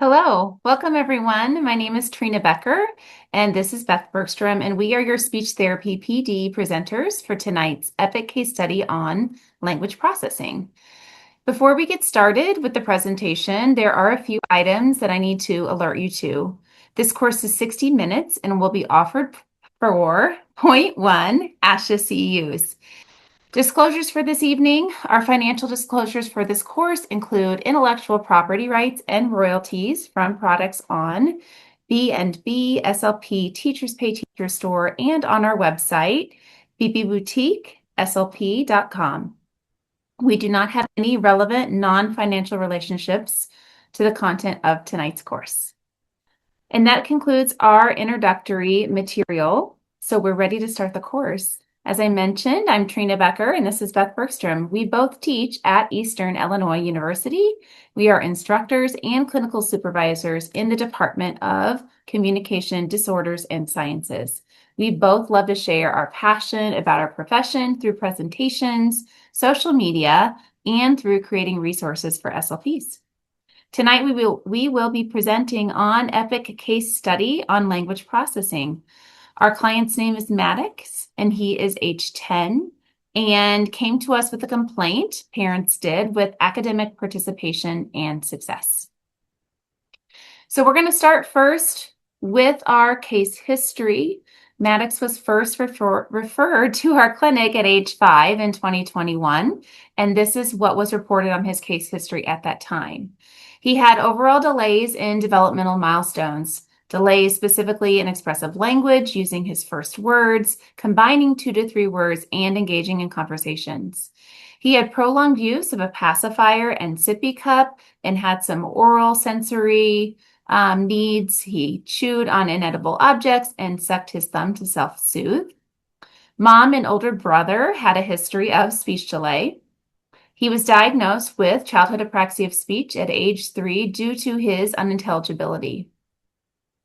Hello, welcome everyone. My name is Trina Becker, and this is Beth Bergstrom, and we are your speech therapy PD presenters for tonight's epic case study on language processing. Before we get started with the presentation, there are a few items that I need to alert you to. This course is 60 minutes and will be offered for 0.1 ASHA CEUs. Disclosures for this evening. Our financial disclosures for this course include intellectual property rights and royalties from products on B&B SLP Teachers Pay Teacher Store and on our website, bbboutiqueslp.com. We do not have any relevant non-financial relationships to the content of tonight's course. And that concludes our introductory material. So we're ready to start the course. As I mentioned, I'm Trina Becker, and this is Beth Bergstrom. We both teach at Eastern Illinois University. We are instructors and clinical supervisors in the Department of Communication Disorders and Sciences. We both love to share our passion about our profession through presentations, social media, and through creating resources for SLPs. Tonight, we will be presenting on epic case study on language processing. Our client's name is Maddox, and he is age 10 and came to us with a complaint, parents did, with academic participation and success. So we're going to start first with our case history. Maddox was first referred to our clinic at age 5 in 2021, and this is what was reported on his case history at that time. He had overall delays in developmental milestones. Delays specifically in expressive language, using his first words, combining 2 to 3 words, and engaging in conversations. He had prolonged use of a pacifier and sippy cup and had some oral sensory needs. He chewed on inedible objects and sucked his thumb to self-soothe. Mom and older brother had a history of speech delay. He was diagnosed with childhood apraxia of speech at age 3 due to his unintelligibility.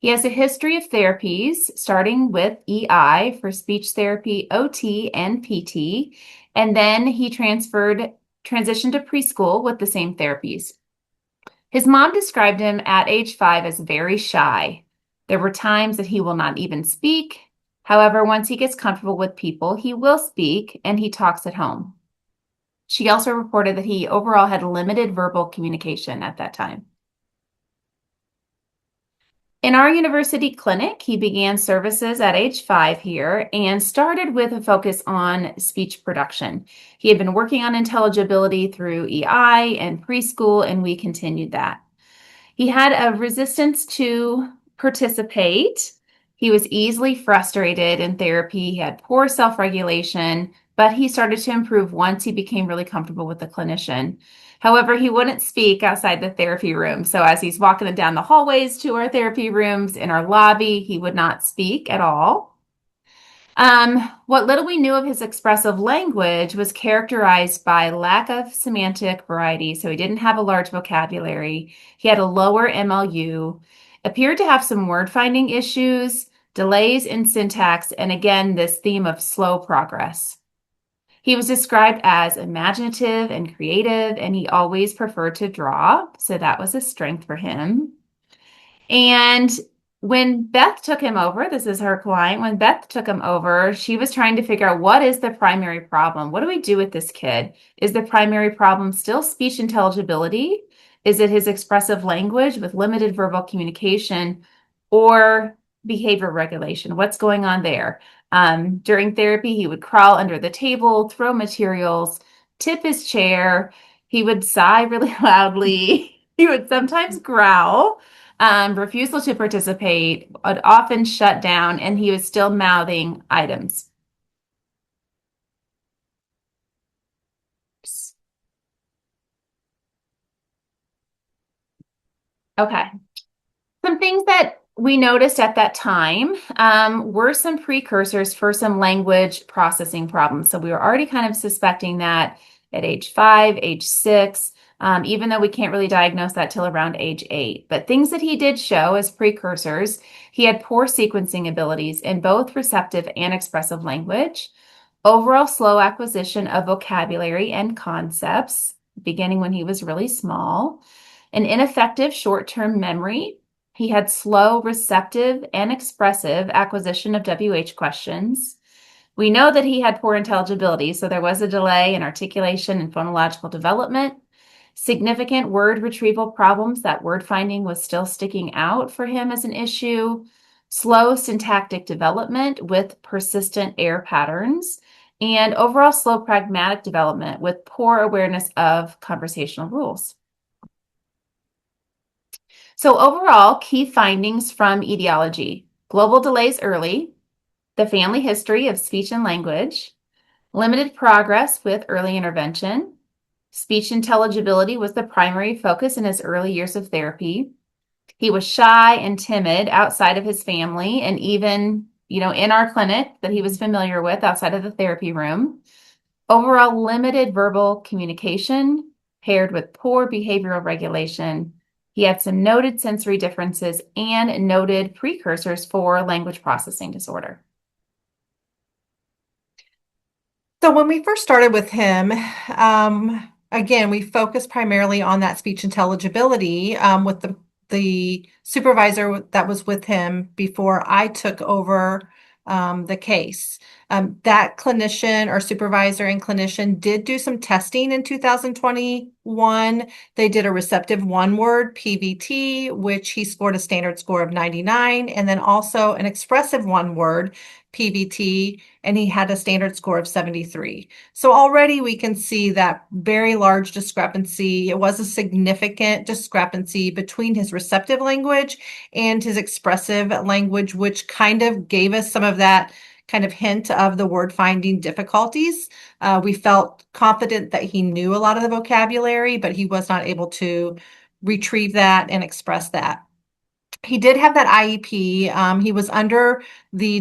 He has a history of therapies, starting with EI for speech therapy, OT, and PT, and then he transitioned to preschool with the same therapies. His mom described him at age 5 as very shy. There were times that he will not even speak. However, once he gets comfortable with people, he will speak, and he talks at home. She also reported that he overall had limited verbal communication at that time. In our university clinic, he began services at age 5 here and started with a focus on speech production. He had been working on intelligibility through EI and preschool, and we continued that. He had a resistance to participate. He was easily frustrated in therapy. He had poor self-regulation, but he started to improve once he became really comfortable with the clinician. However, he wouldn't speak outside the therapy room. So as he's walking down the hallways to our therapy rooms in our lobby, he would not speak at all. What little we knew of his expressive language was characterized by lack of semantic variety. So he didn't have a large vocabulary. He had a lower MLU, appeared to have some word finding issues, delays in syntax, and again, this theme of slow progress. He was described as imaginative and creative, and he always preferred to draw, so that was a strength for him. And when Beth took him over, this is her client, when Beth took him over, she was trying to figure out what is the primary problem? What do we do with this kid? Is the primary problem still speech intelligibility? Is it his expressive language with limited verbal communication, or behavior regulation? What's going on there? During therapy, he would crawl under the table, throw materials, tip his chair. He would sigh really loudly. He would sometimes growl. Refusal to participate, would often shut down, and he was still mouthing items. Okay. Some things that we noticed at that time were some precursors for some language processing problems. So we were already kind of suspecting that at age 5, age 6, even though we can't really diagnose that till around age 8. But things that he did show as precursors, he had poor sequencing abilities in both receptive and expressive language, overall slow acquisition of vocabulary and concepts, beginning when he was really small, an ineffective short-term memory. He had slow, receptive, and expressive acquisition of WH questions. We know that he had poor intelligibility, so there was a delay in articulation and phonological development. Significant word retrieval problems, that word finding was still sticking out for him as an issue. Slow syntactic development with persistent error patterns, and overall slow pragmatic development with poor awareness of conversational rules. So overall, key findings from etiology: global delays early, the family history of speech and language, limited progress with early intervention, speech intelligibility was the primary focus in his early years of therapy. He was shy and timid outside of his family and even, in our clinic that he was familiar with outside of the therapy room. Overall limited verbal communication paired with poor behavioral regulation. He had some noted sensory differences and noted precursors for language processing disorder. So when we first started with him, again, we focused primarily on that speech intelligibility with the supervisor that was with him before I took over the case. That clinician or supervisor and clinician did do some testing in 2021. They did a receptive one-word PVT, which he scored a standard score of 99, and then also an expressive one-word PVT, and he had a standard score of 73. So already we can see that very large discrepancy. It was a significant discrepancy between his receptive language and his expressive language, which kind of gave us some of that kind of hint of the word finding difficulties. We felt confident that he knew a lot of the vocabulary, but he was not able to retrieve that and express that. He did have that IEP. He was under the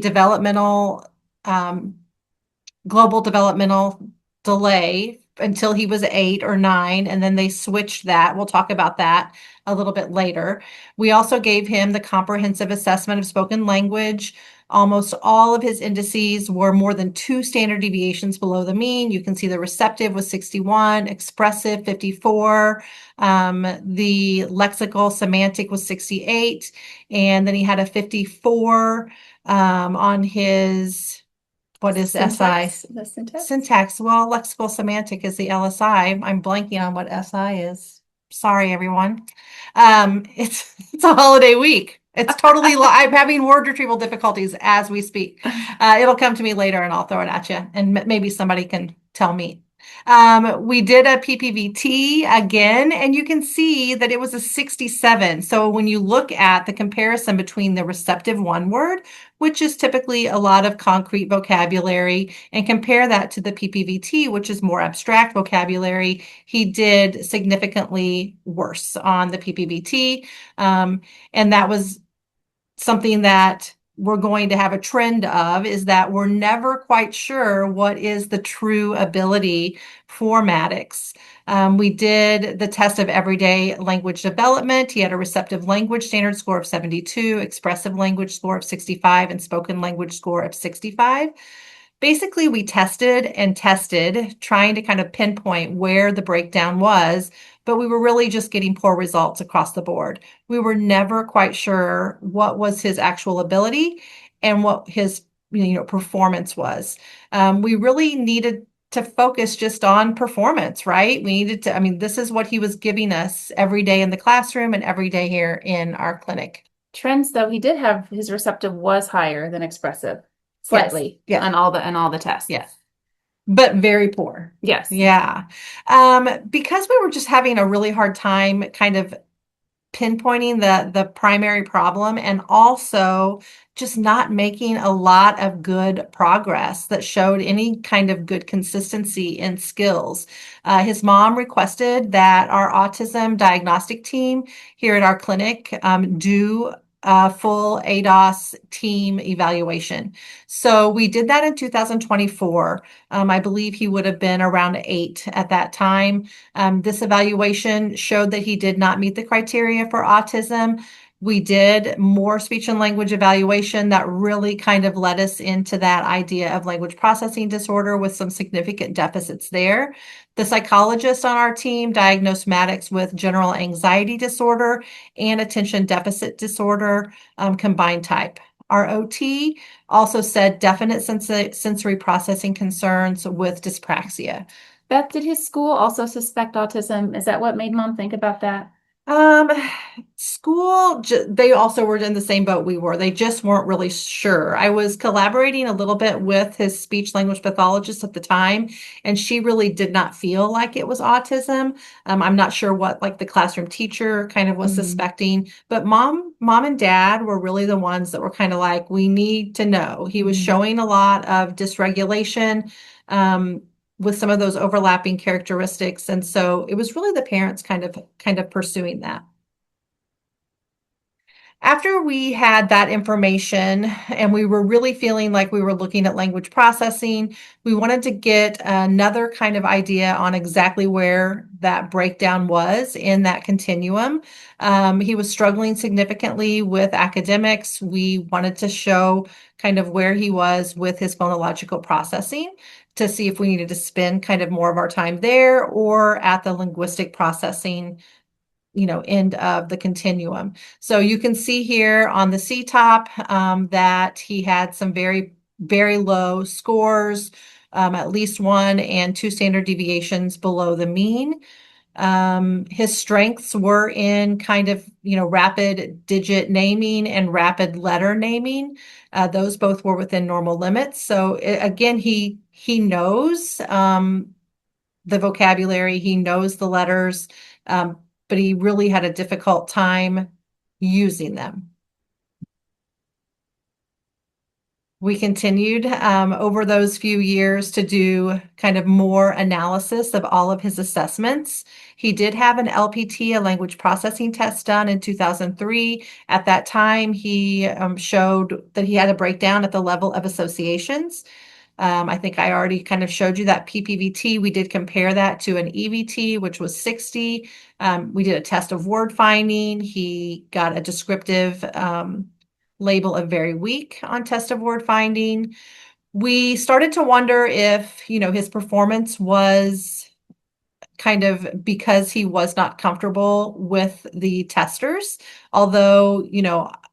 global developmental delay until he was 8 or 9, and then they switched that. We'll talk about that a little bit later. We also gave him the comprehensive assessment of spoken language. Almost all of his indices were more than 2 standard deviations below the mean. You can see the receptive was 61, expressive 54, the lexical semantic was 68, and then he had a 54 on his, what is Syntax? SI? The syntax? Syntax. Well, lexical semantic is the LSI. I'm blanking on what SI is. Sorry, everyone. It's a holiday week. It's totally, I'm having word retrieval difficulties as we speak. It'll come to me later and I'll throw it at you, and maybe somebody can tell me. We did a PPVT again, and you can see that it was a 67. So when you look at the comparison between the receptive one word, which is typically a lot of concrete vocabulary, and compare that to the PPVT, which is more abstract vocabulary, he did significantly worse on the PPVT. And that was something that we're going to have a trend of, is that we're never quite sure what is the true ability for Maddox. We did the test of everyday language development. He had a receptive language standard score of 72, expressive language score of 65, and spoken language score of 65. Basically, we tested and tested, trying to kind of pinpoint where the breakdown was, but we were really just getting poor results across the board. We were never quite sure what was his actual ability and what his performance was. We really needed to focus just on performance, right? We needed to, this is what he was giving us every day in the classroom and every day here in our clinic. Trends, though, he did have, his receptive was higher than expressive. Slightly. Yes. On all the tests. Yes. But very poor. Yes. Yeah. Because we were just having a really hard time kind of pinpointing the primary problem, and also just not making a lot of good progress that showed any kind of good consistency in skills. His mom requested that our autism diagnostic team here at our clinic do a full ADOS team evaluation. So we did that in 2024. I believe he would have been around 8 at that time. This evaluation showed that he did not meet the criteria for autism. We did more speech and language evaluation that really kind of led us into that idea of language processing disorder with some significant deficits there. The psychologist on our team diagnosed Maddox with general anxiety disorder and attention deficit disorder, combined type. Our OT also said definite sensory processing concerns with dyspraxia. Beth, did his school also suspect autism? Is that what made mom think about that? Um, School, they also were in the same boat we were. They just weren't really sure. I was collaborating a little bit with his speech language pathologist at the time, and she really did not feel like it was autism. I'm not sure what like the classroom teacher kind of was suspecting, but mom and dad were really the ones that were kind of like, we need to know. He was showing a lot of dysregulation. With some of those overlapping characteristics. And so it was really the parents kind of pursuing that. After we had that information and we were really feeling like we were looking at language processing, we wanted to get another kind of idea on exactly where that breakdown was in that continuum. He was struggling significantly with academics. We wanted to show kind of where he was with his phonological processing to see if we needed to spend kind of more of our time there or at the linguistic processing end of the continuum. So you can see here on the C-top that he had some very, very low scores, at least 1 and 2 standard deviations below the mean. His strengths were in kind of, rapid digit naming and rapid letter naming. Those both were within normal limits. So again, he knows the vocabulary, he knows the letters, but he really had a difficult time using them. We continued over those few years to do kind of more analysis of all of his assessments. He did have an LPT, a language processing test done in 2003. At that time, he showed that he had a breakdown at the level of associations. I think I already kind of showed you that PPVT. We did compare that to an EVT, which was 60. We did a test of word finding. He got a descriptive label of very weak on test of word finding. We started to wonder if, his performance was kind of because he was not comfortable with the testers. Although,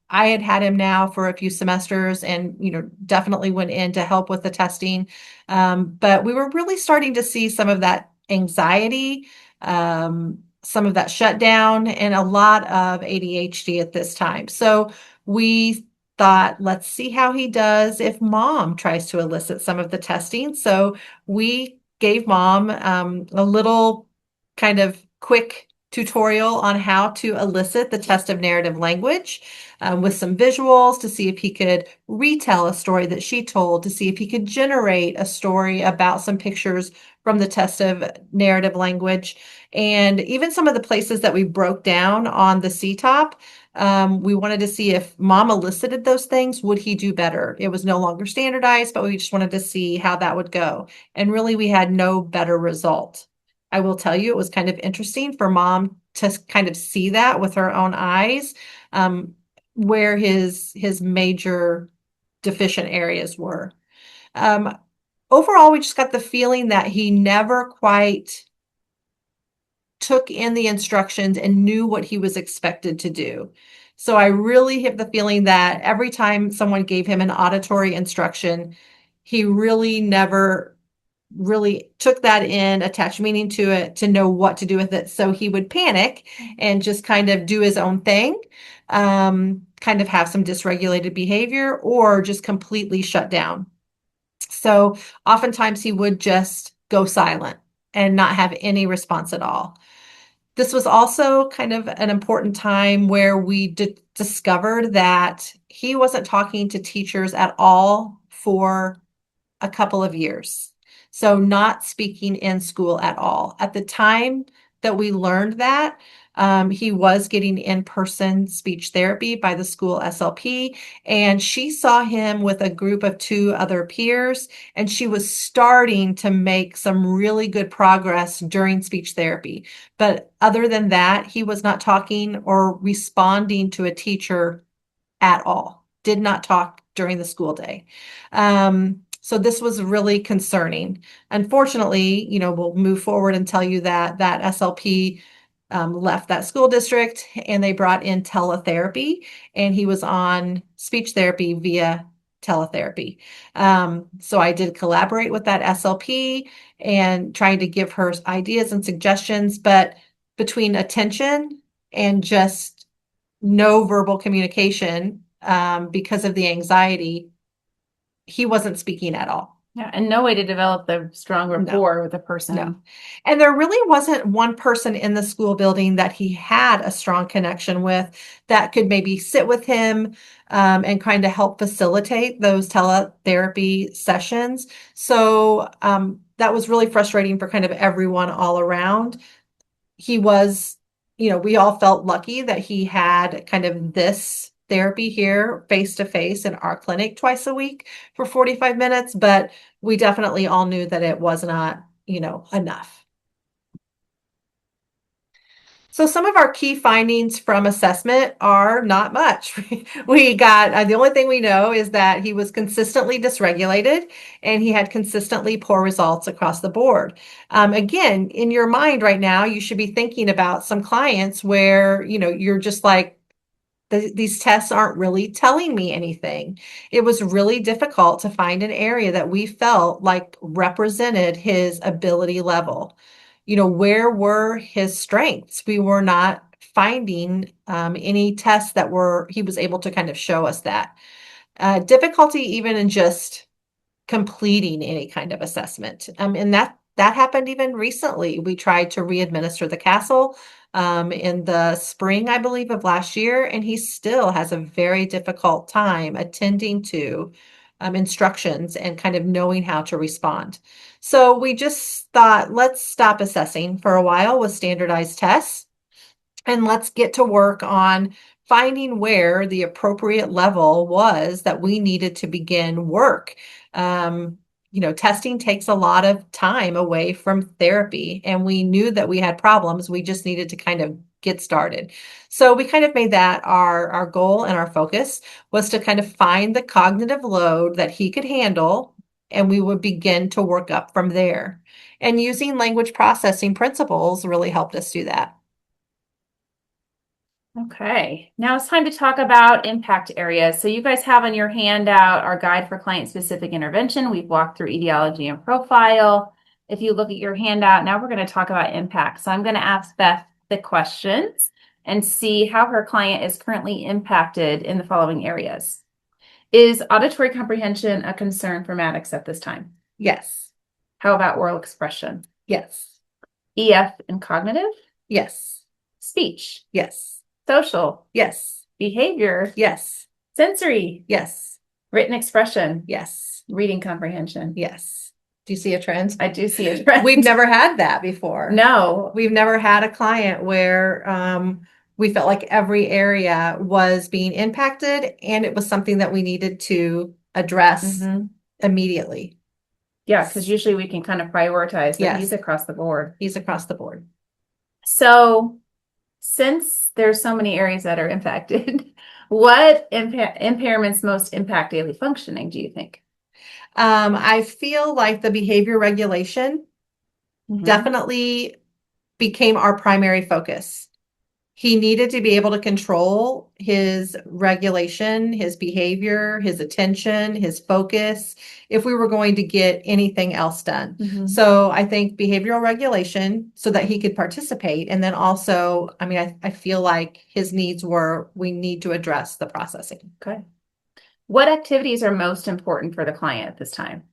I had him now for a few semesters and, definitely went in to help with the testing. But we were really starting to see some of that anxiety, some of that shutdown, and a lot of ADHD at this time. So we thought, let's see how he does if mom tries to elicit some of the testing. So we gave mom a little kind of quick tutorial on how to elicit the test of narrative language with some visuals to see if he could retell a story that she told, to see if he could generate a story about some pictures from the test of narrative language. And even some of the places that we broke down on the C-top, we wanted to see if mom elicited those things, would he do better? It was no longer standardized, but we just wanted to see how that would go. And really, we had no better result. I will tell you, it was kind of interesting for mom to kind of see that with her own eyes, where his major deficient areas were. Overall, we just got the feeling that he never quite took in the instructions and knew what he was expected to do. So I really have the feeling that every time someone gave him an auditory instruction, he really never really took that in, attached meaning to it, to know what to do with it. So he would panic and just kind of do his own thing, kind of have some dysregulated behavior, or just completely shut down. So oftentimes he would just go silent and not have any response at all. This was also kind of an important time where we discovered that he wasn't talking to teachers at all for a couple of years. So not speaking in school at all. At the time that we learned that, He was getting in-person speech therapy by the school SLP, and she saw him with a group of 2 other peers, and she was starting to make some really good progress during speech therapy. But other than that, he was not talking or responding to a teacher at all. Did not talk during the school day. So this was really concerning. Unfortunately, we'll move forward and tell you that SLP left that school district, and they brought in teletherapy, and he was on speech therapy via teletherapy. So I did collaborate with that SLP and trying to give her ideas and suggestions, but between attention and just no verbal communication, because of the anxiety, he wasn't speaking at all. Yeah, and no way to develop the strong rapport with a person. No. And there really wasn't one person in the school building that he had a strong connection with that could maybe sit with him and kind of help facilitate those teletherapy sessions. So that was really frustrating for kind of everyone all around. He was, we all felt lucky that he had kind of this therapy here face to face in our clinic twice a week for 45 minutes, but we definitely all knew that it was not, enough. So some of our key findings from assessment are not much. We got, the only thing we know is that he was consistently dysregulated and he had consistently poor results across the board. Again, in your mind right now, you should be thinking about some clients where, you're just like, these tests aren't really telling me anything. It was really difficult to find an area that we felt like represented his ability level. Where were his strengths? We were not finding any tests that he was able to kind of show us that. Difficulty even in just completing any kind of assessment. And that happened even recently. We tried to re-administer the castle in the spring, I believe, of last year, and he still has a very difficult time attending to instructions and kind of knowing how to respond. So we just thought, let's stop assessing for a while with standardized tests, and let's get to work on finding where the appropriate level was that we needed to begin work. Testing takes a lot of time away from therapy, and we knew that we had problems. We just needed to kind of get started. So we kind of made that our goal, and our focus was to kind of find the cognitive load that he could handle, and we would begin to work up from there. And using language processing principles really helped us do that. Okay, now it's time to talk about impact areas. So you guys have on your handout our guide for client-specific intervention. We've walked through etiology and profile. If you look at your handout, now we're going to talk about impact. So I'm going to ask Beth the questions and see how her client is currently impacted in the following areas. Is auditory comprehension a concern for Maddox at this time? Yes. How about oral expression? Yes. EF and cognitive? Yes. Speech? Yes. Social? Yes. Behavior? Yes. Sensory? Yes. Written expression? Yes. Reading comprehension? Yes. Do you see a trend? I do see a trend. We've never had that before. No. We've never had a client where we felt like every area was being impacted, and it was something that we needed to address immediately. Yeah, because usually we can kind of prioritize, but he's across the board. He's across the board. So since there's so many areas that are impacted, what impairments most impact daily functioning, do you think? I feel like the behavior regulation definitely became our primary focus. He needed to be able to control his regulation, his behavior, his attention, his focus, if we were going to get anything else done. So I think behavioral regulation so that he could participate. And then also, I feel like his needs were, we need to address the processing. Okay. What activities are most important for the client at this time?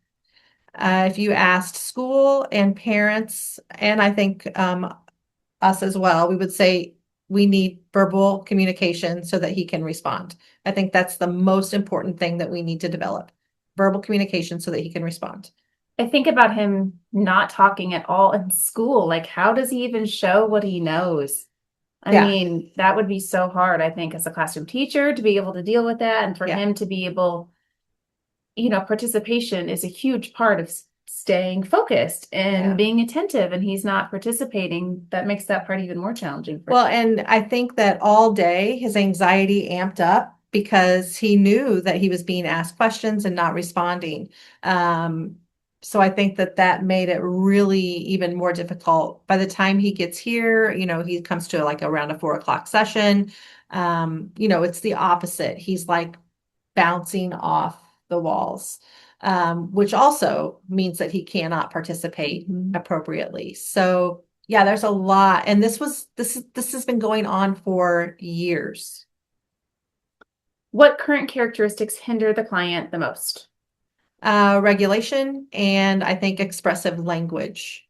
If you asked school and parents, and I think us as well, we would say we need verbal communication so that he can respond. I think that's the most important thing that we need to develop. Verbal communication so that he can respond. I think about him not talking at all in school. Like, how does he even show what he knows? I mean, that would be so hard, I think, as a classroom teacher to be able to deal with that and for him to be able, participation is a huge part of staying focused and being attentive, and he's not participating. That makes that part even more challenging. Well, and I think that all day his anxiety amped up because he knew that he was being asked questions and not responding. So I think that made it really even more difficult. By the time he gets here, he comes to like around a 4 o'clock session. It's the opposite. He's like bouncing off the walls, which also means that he cannot participate appropriately. So yeah, there's a lot. And this has been going on for years. What current characteristics hinder the client the most? Regulation and I think expressive language.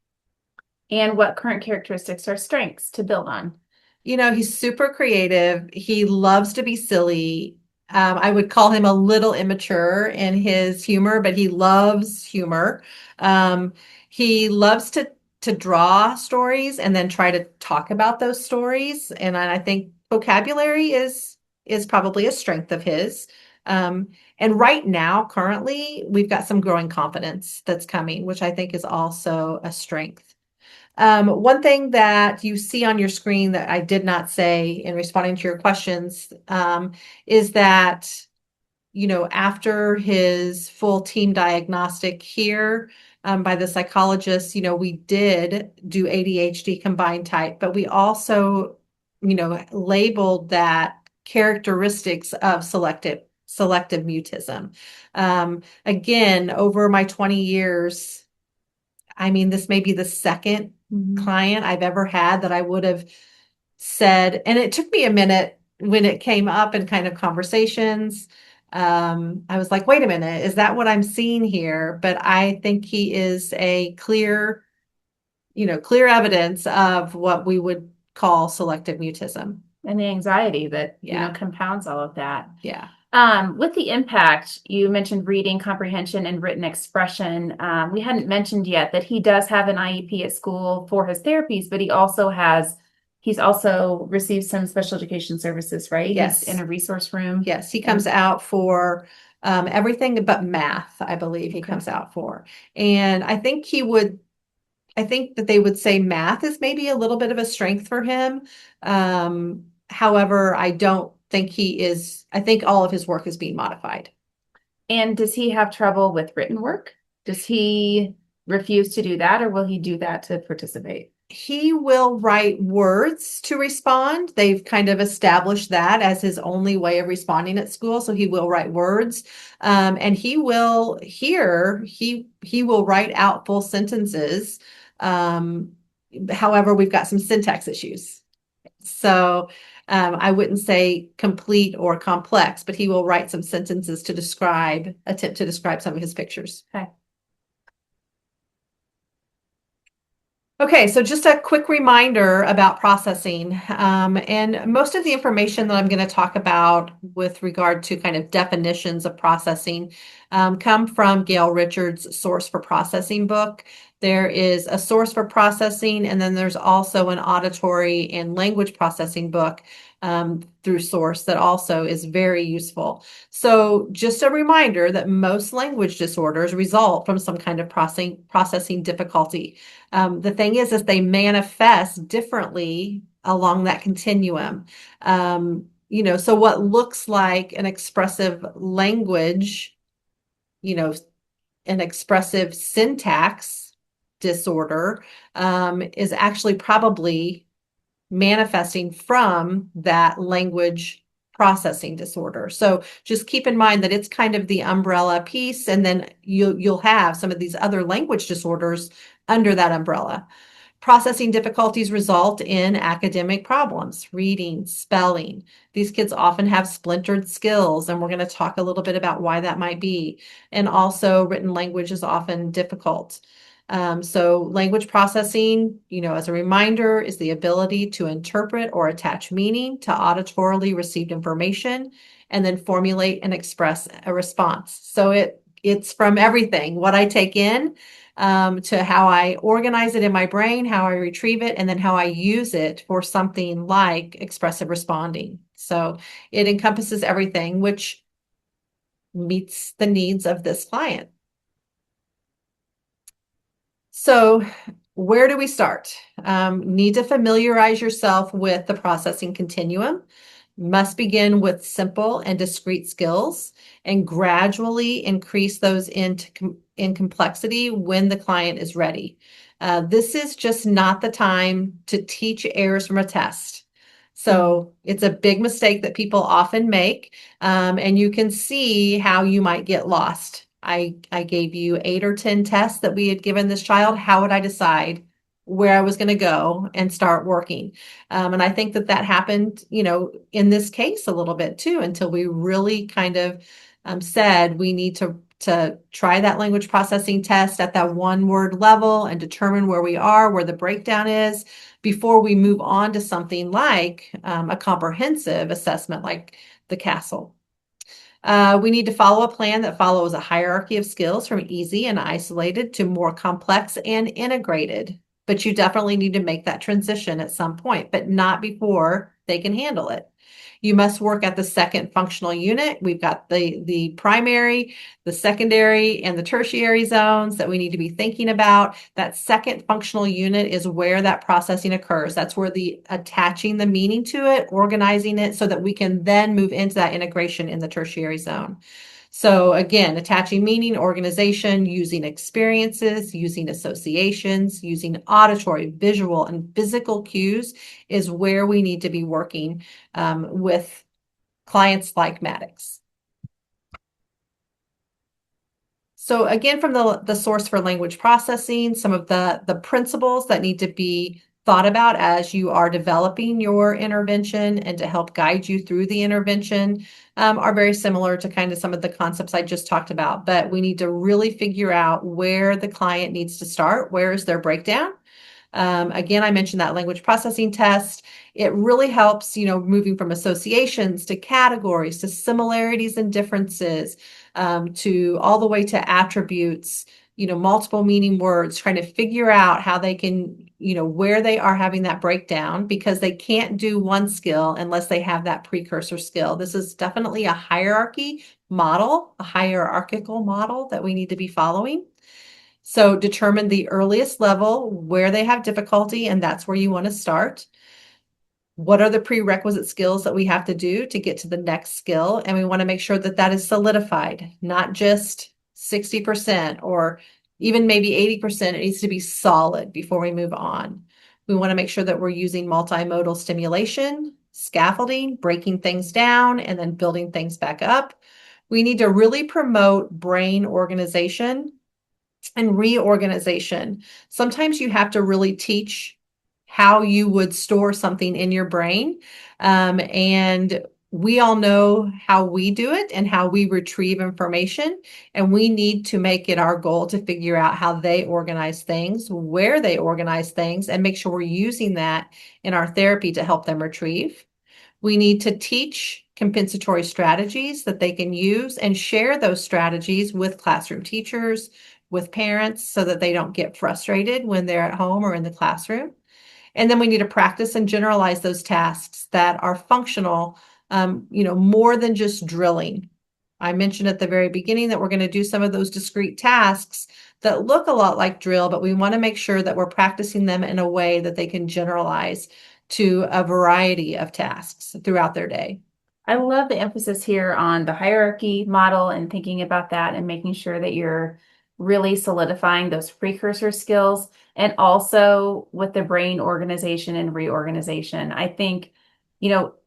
And what current characteristics are strengths to build on? He's super creative. He loves to be silly. I would call him a little immature in his humor, but he loves humor. He loves to draw stories and then try to talk about those stories. And I think vocabulary is probably a strength of his. And right now, currently, we've got some growing confidence that's coming, which I think is also a strength. One thing that you see on your screen that I did not say in responding to your questions is that, after his full team diagnostic here by the psychologist, we did do ADHD combined type, but we also, labeled that characteristics of selective mutism. Again, over my 20 years, I mean, this may be the second client I've ever had that I would have said, and it took me a minute when it came up in kind of conversations. I was like, wait a minute, is that what I'm seeing here? But I think he is a clear evidence of what we would call selective mutism. And the anxiety that, compounds all of that. Yeah. With the impact, you mentioned reading comprehension and written expression. We hadn't mentioned yet that he does have an IEP at school for his therapies, but he's also received some special education services, right? Yes. He's in a resource room. Yes, he comes out for everything but math, I believe he comes out for. And I think that they would say math is maybe a little bit of a strength for him. However, I don't think I think all of his work is being modified. And does he have trouble with written work? Does he refuse to do that, or will he do that to participate? He will write words to respond. They've kind of established that as his only way of responding at school. So he will write words, and he will write out full sentences. However, we've got some syntax issues. So I wouldn't say complete or complex, but he will write some sentences to attempt to describe some of his pictures. Okay, so just a quick reminder about processing. And most of the information that I'm going to talk about with regard to kind of definitions of processing come from Gail Richards' Source for Processing book. There is a source for processing, and then there's also an auditory and language processing book through Source that also is very useful. So just a reminder that most language disorders result from some kind of processing difficulty. The thing is they manifest differently along that continuum. So what looks like an expressive language, an expressive syntax disorder is actually probably manifesting from that language processing disorder. So just keep in mind that it's kind of the umbrella piece, and then you'll have some of these other language disorders under that umbrella. Processing difficulties result in academic problems, reading, spelling. These kids often have splintered skills, and we're going to talk a little bit about why that might be. And also written language is often difficult. So language processing, as a reminder, is the ability to interpret or attach meaning to auditorily received information and then formulate and express a response. So it's from everything, what I take in, to how I organize it in my brain, how I retrieve it, and then how I use it for something like expressive responding. So it encompasses everything, which meets the needs of this client. So where do we start? Need to familiarize yourself with the processing continuum. Must begin with simple and discrete skills and gradually increase those in complexity when the client is ready. This is just not the time to teach errors from a test. So it's a big mistake that people often make, and you can see how you might get lost. I gave you 8 or 10 tests that we had given this child. How would I decide where I was going to go and start working? And I think that happened, in this case a little bit too, until we really kind of said we need to try that language processing test at that one word level and determine where we are, where the breakdown is, before we move on to something like a comprehensive assessment like the CASEL. We need to follow a plan that follows a hierarchy of skills from easy and isolated to more complex and integrated. But you definitely need to make that transition at some point, but not before they can handle it. You must work at the second functional unit. We've got the primary, the secondary, and the tertiary zones that we need to be thinking about. That second functional unit is where that processing occurs. That's where the attaching the meaning to it, organizing it so that we can then move into that integration in the tertiary zone. So again, attaching meaning, organization, using experiences, using associations, using auditory, visual, and physical cues is where we need to be working with clients like Maddox. So again, from the source for language processing, some of the principles that need to be thought about as you are developing your intervention and to help guide you through the intervention are very similar to kind of some of the concepts I just talked about, but we need to really figure out where the client needs to start. Where is their breakdown? Again, I mentioned that language processing test. It really helps, moving from associations to categories, to similarities and differences, to all the way to attributes, multiple meaning words, trying to figure out how they can, where they are having that breakdown, because they can't do one skill unless they have that precursor skill. This is definitely a hierarchy model, a hierarchical model that we need to be following. So determine the earliest level where they have difficulty, and that's where you want to start. What are the prerequisite skills that we have to do to get to the next skill? And we want to make sure that is solidified, not just 60% or even maybe 80%. It needs to be solid before we move on. We want to make sure that we're using multimodal stimulation, scaffolding, breaking things down, and then building things back up. We need to really promote brain organization and reorganization. Sometimes you have to really teach how you would store something in your brain. And we all know how we do it and how we retrieve information. And we need to make it our goal to figure out how they organize things, where they organize things, and make sure we're using that in our therapy to help them retrieve. We need to teach compensatory strategies that they can use and share those strategies with classroom teachers, with parents, so that they don't get frustrated when they're at home or in the classroom. And then we need to practice and generalize those tasks that are functional, more than just drilling. I mentioned at the very beginning that we're going to do some of those discrete tasks that look a lot like drill, but we want to make sure that we're practicing them in a way that they can generalize to a variety of tasks throughout their day. I love the emphasis here on the hierarchy model and thinking about that and making sure that you're really solidifying those precursor skills, and also with the brain organization and reorganization. I think,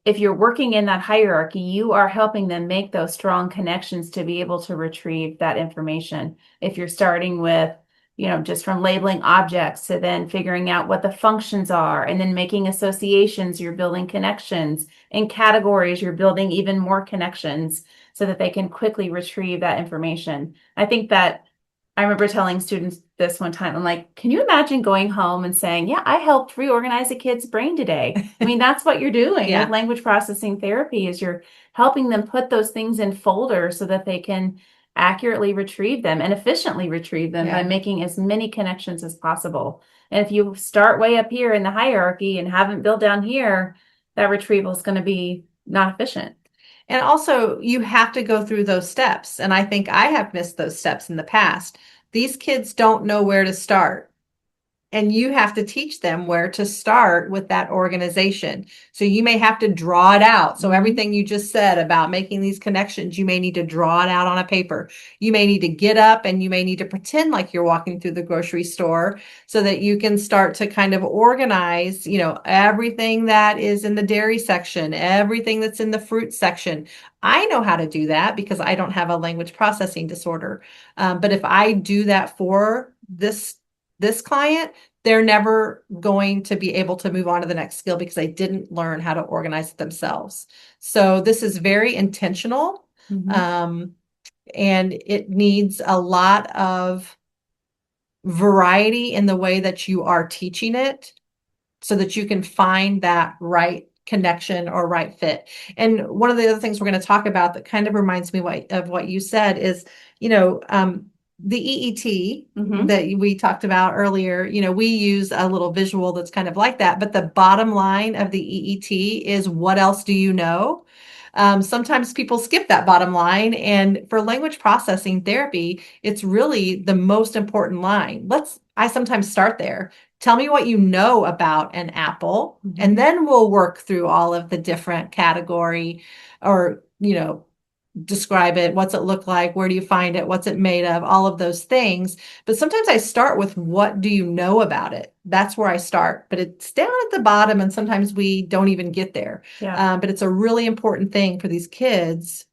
if you're working in that hierarchy, you are helping them make those strong connections to be able to retrieve that information. If you're starting with, just from labeling objects to then figuring out what the functions are and then making associations, you're building connections. In categories, you're building even more connections so that they can quickly retrieve that information. I think that I remember telling students this one time, I'm like, can you imagine going home and saying, yeah, I helped reorganize a kid's brain today? I mean, that's what you're doing Yeah. with language processing therapy, is you're helping them put those things in folders so that they can accurately retrieve them and efficiently retrieve them by Yeah. making as many connections as possible. And if you start way up here in the hierarchy and haven't built down here, that retrieval is going to be not efficient. And also, you have to go through those steps. And I think I have missed those steps in the past. These kids don't know where to start. And you have to teach them where to start with that organization. So you may have to draw it out. So everything you just said about making these connections, you may need to draw it out on a paper. You may need to get up and you may need to pretend like you're walking through the grocery store so that you can start to kind of organize, everything that is in the dairy section, everything that's in the fruit section. I know how to do that because I don't have a language processing disorder. But if I do that for this client, they're never going to be able to move on to the next skill because they didn't learn how to organize it themselves. So this is very intentional. And it needs a lot of variety in the way that you are teaching it so that you can find that right connection or right fit. And one of the other things we're going to talk about that kind of reminds me of what you said is, the EET that we talked about earlier, we use a little visual that's kind of like that. But the bottom line of the EET is, what else do you know? Sometimes people skip that bottom line. And for language processing therapy, it's really the most important line. I sometimes start there. Tell me what you know about an apple, and then we'll work through all of the different category or, describe it. What's it look like? Where do you find it? What's it made of? All of those things. But sometimes I start with, what do you know about it? That's where I start, but it's down at the bottom. And sometimes we don't even get there. Yeah. But it's a really important thing for these kids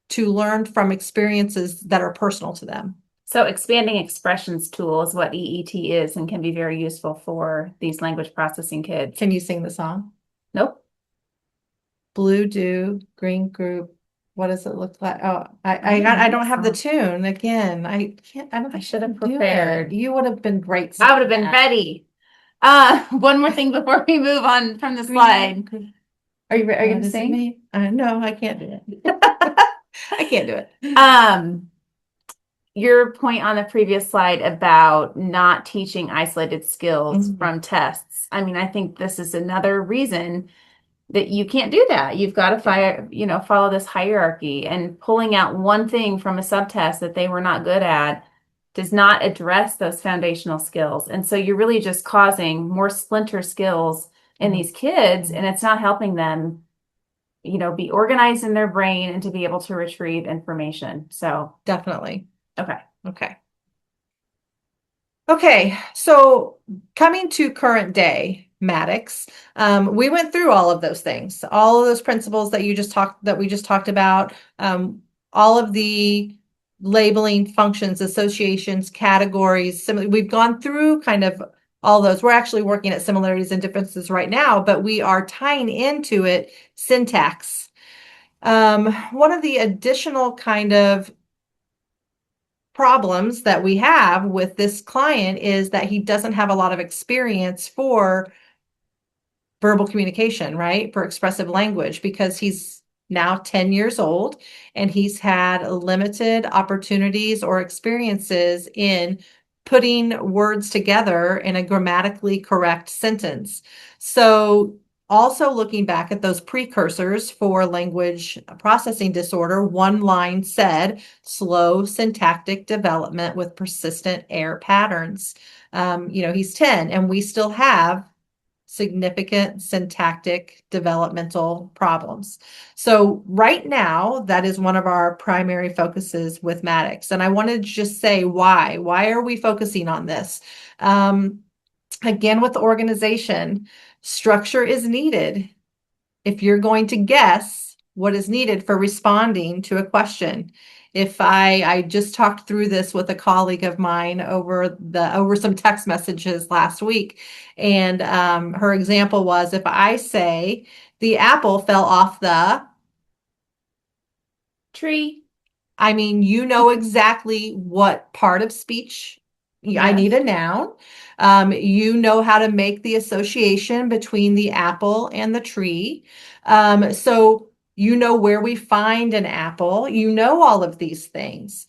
to learn from experiences that are personal to them. So expanding expressions tool is what EET is and can be very useful for these language processing kids. Can you sing the song? Nope. Blue dew, green group. What does it look like? Oh, I don't have the tune again. I can't. I should have prepared. You would have been great. I would have been ready. One more thing before we move on from the slide. Are you going to sing? No, I can't do it. I can't do it. Your point on the previous slide about not teaching isolated skills from tests. I mean, I think this is another reason that you can't do that. You've got to follow this hierarchy, and pulling out one thing from a subtest that they were not good at does not address those foundational skills. And so you're really just causing more splinter skills in these kids, and it's not helping them, be organized in their brain and to be able to retrieve information. So definitely. Okay. So coming to current day, Maddox, we went through all of those things, all of those principles that we just talked about, all of the labeling functions, associations, categories. We've gone through kind of all those. We're actually working at similarities and differences right now, but we are tying into it syntax. One of the additional kind of problems that we have with this client is that he doesn't have a lot of experience for verbal communication, right? For expressive language, because he's now 10 years old and he's had limited opportunities or experiences in putting words together in a grammatically correct sentence. So also looking back at those precursors for language processing disorder, one line said, slow syntactic development with persistent error patterns. He's 10 and we still have significant syntactic developmental problems. So right now, that is one of our primary focuses with Maddox. And I wanted to just say why. Why are we focusing on this? Again, with the organization, structure is needed if you're going to guess what is needed for responding to a question. If I just talked through this with a colleague of mine over some text messages last week, and her example was, if I say the apple fell off the tree, I mean, you know exactly what part of speech I need a noun. You know how to make the association between the apple and the tree. So You know where we find an apple. You know all of these things.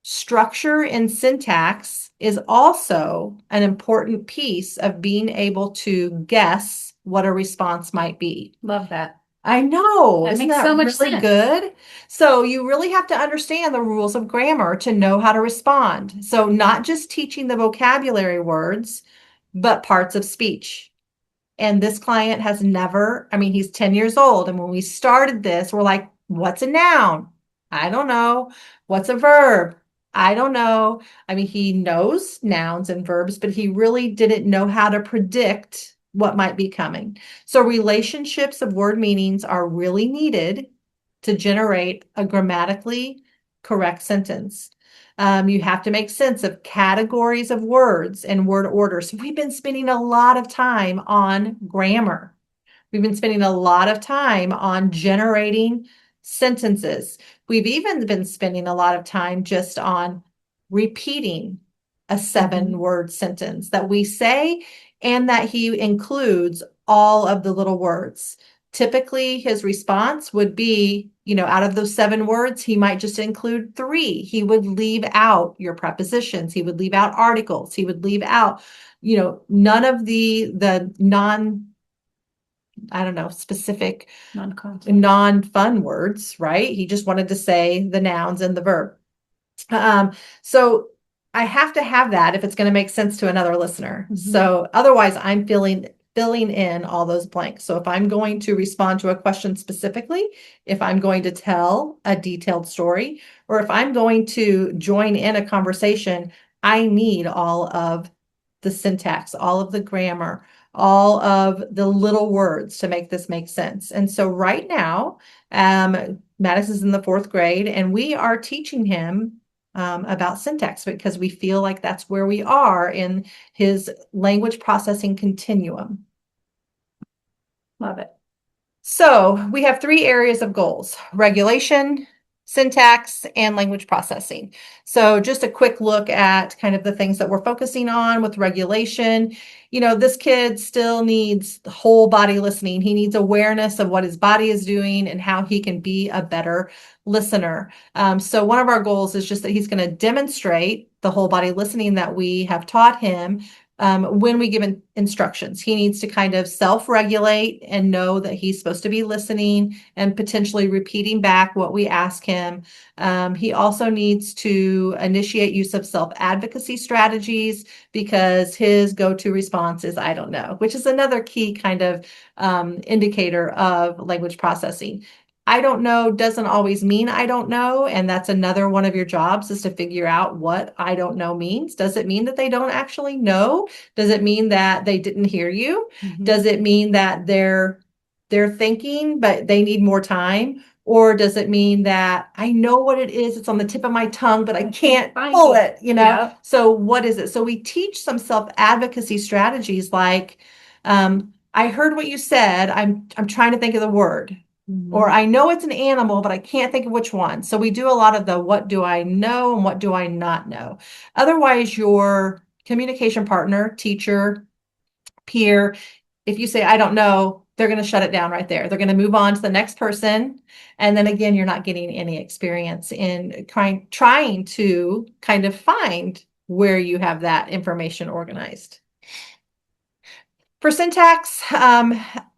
Structure and syntax is also an important piece of being able to guess what a response might be. Love that. I know. That Isn't makes that so much really sense. good? So you really have to understand the rules of grammar to know how to respond. So not just teaching the vocabulary words, but parts of speech. And this client has never, I mean, he's 10 years old. And when we started this, we're like, what's a noun? I don't know. What's a verb? I don't know. I mean, he knows nouns and verbs, but he really didn't know how to predict what might be coming. So relationships of word meanings are really needed to generate a grammatically correct sentence. You have to make sense of categories of words and word order. So we've been spending a lot of time on grammar. We've been spending a lot of time on generating sentences. We've even been spending a lot of time just on repeating a 7-word sentence that we say and that he includes all of the little words. Typically, his response would be, out of those 7 words, he might just include 3. He would leave out your prepositions. He would leave out articles. He would leave out, none of the specific non-fun words, right? He just wanted to say the nouns and the verb. So I have to have that if it's going to make sense to another listener. So otherwise I'm filling in all those blanks. So if I'm going to respond to a question specifically, if I'm going to tell a detailed story, or if I'm going to join in a conversation, I need all of the syntax, all of the grammar, all of the little words to make this make sense. And so right now, Maddox is in the 4th grade, and we are teaching him about syntax because we feel like that's where we are in his language processing continuum. Love it. So we have 3 areas of goals: regulation, syntax, and language processing. So just a quick look at kind of the things that we're focusing on with regulation. This kid still needs whole body listening. He needs awareness of what his body is doing and how he can be a better listener. So one of our goals is just that he's going to demonstrate the whole body listening that we have taught him. When we give instructions, he needs to kind of self-regulate and know that he's supposed to be listening and potentially repeating back what we ask him. He also needs to initiate use of self-advocacy strategies because his go-to response is, I don't know, which is another key kind of indicator of language processing. I don't know doesn't always mean I don't know. And that's another one of your jobs, is to figure out what I don't know means. Does it mean that they don't actually know? Does it mean that they didn't hear you? Does it mean that they're thinking, but they need more time? Or does it mean that I know what it is? It's on the tip of my tongue, but I can't pull it, Yeah. So what is it? So we teach some self-advocacy strategies like, I heard what you said. I'm trying to think of the word. Or I know it's an animal, but I can't think of which one. So we do a lot of the what do I know and what do I not know. Otherwise, your communication partner, teacher, peer, if you say, I don't know, they're going to shut it down right there. They're going to move on to the next person. And then again, you're not getting any experience in trying to kind of find where you have that information organized. For syntax,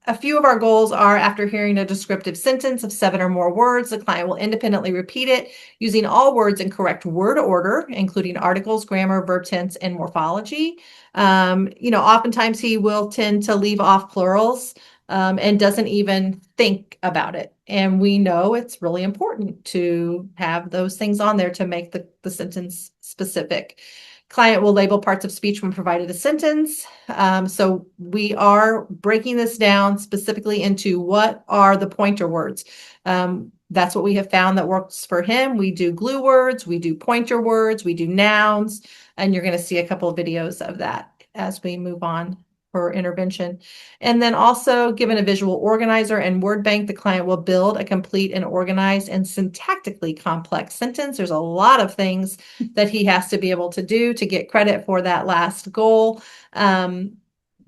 a few of our goals are, after hearing a descriptive sentence of 7 or more words, the client will independently repeat it using all words in correct word order, including articles, grammar, verb tense, and morphology. Oftentimes he will tend to leave off plurals and doesn't even think about it. And we know it's really important to have those things on there to make the sentence specific. Client will label parts of speech when provided a sentence. So we are breaking this down specifically into what are the pointer words. That's what we have found that works for him. We do glue words, we do pointer words, we do nouns, and you're going to see a couple of videos of that as we move on for intervention. And then also, given a visual organizer and word bank, the client will build a complete and organized and syntactically complex sentence. There's a lot of things that he has to be able to do to get credit for that last goal.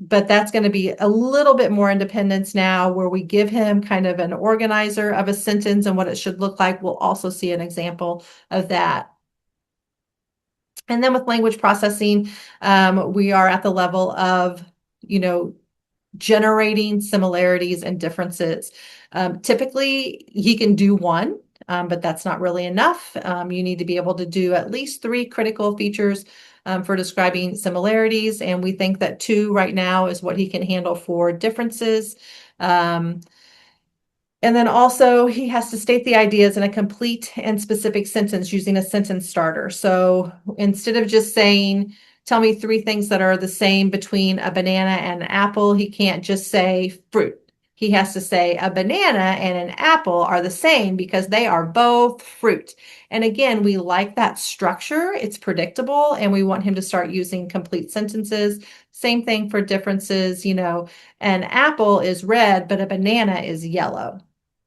But that's going to be a little bit more independence now, where we give him kind of an organizer of a sentence and what it should look like. We'll also see an example of that. And then with language processing, we are at the level of, generating similarities and differences. Typically, he can do one, but that's not really enough. You need to be able to do at least 3 critical features for describing similarities. And we think that 2 right now is what he can handle for differences. And then also he has to state the ideas in a complete and specific sentence using a sentence starter. So instead of just saying, tell me 3 things that are the same between a banana and an apple, he can't just say fruit. He has to say a banana and an apple are the same because they are both fruit. And again, we like that structure. It's predictable, and we want him to start using complete sentences. Same thing for differences. An apple is red, but a banana is yellow.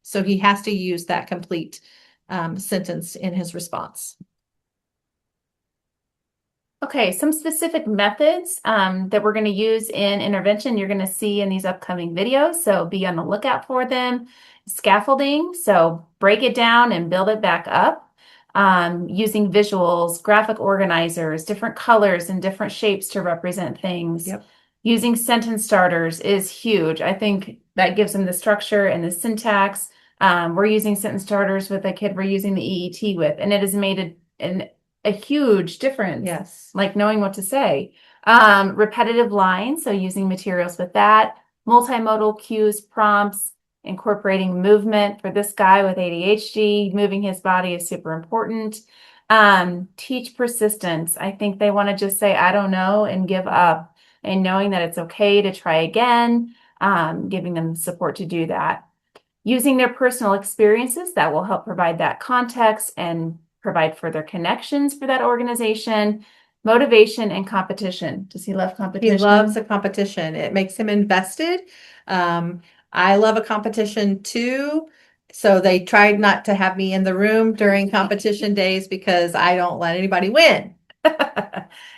So he has to use that complete sentence in his response. Okay, some specific methods that we're going to use in intervention you're going to see in these upcoming videos, so be on the lookout for them. Scaffolding, so break it down and build it back up. Using visuals, graphic organizers, different colors and different shapes to represent things. Yep. Using sentence starters is huge. I think that gives them the structure and the syntax. We're using sentence starters with a kid we're using the EET with, and it has made a huge difference. Yes. Like knowing what to say. Repetitive lines, so using materials with that. Multimodal cues, prompts, incorporating movement. For this guy with ADHD, moving his body is super important. Teach persistence. I think they want to just say, I don't know, and give up, and knowing that it's okay to try again, giving them support to do that. Using their personal experiences, that will help provide that context and provide further connections for that organization. Motivation and competition. Does he love competition? He loves a competition. It makes him invested. I love a competition too. So they tried not to have me in the room during competition days because I don't let anybody win.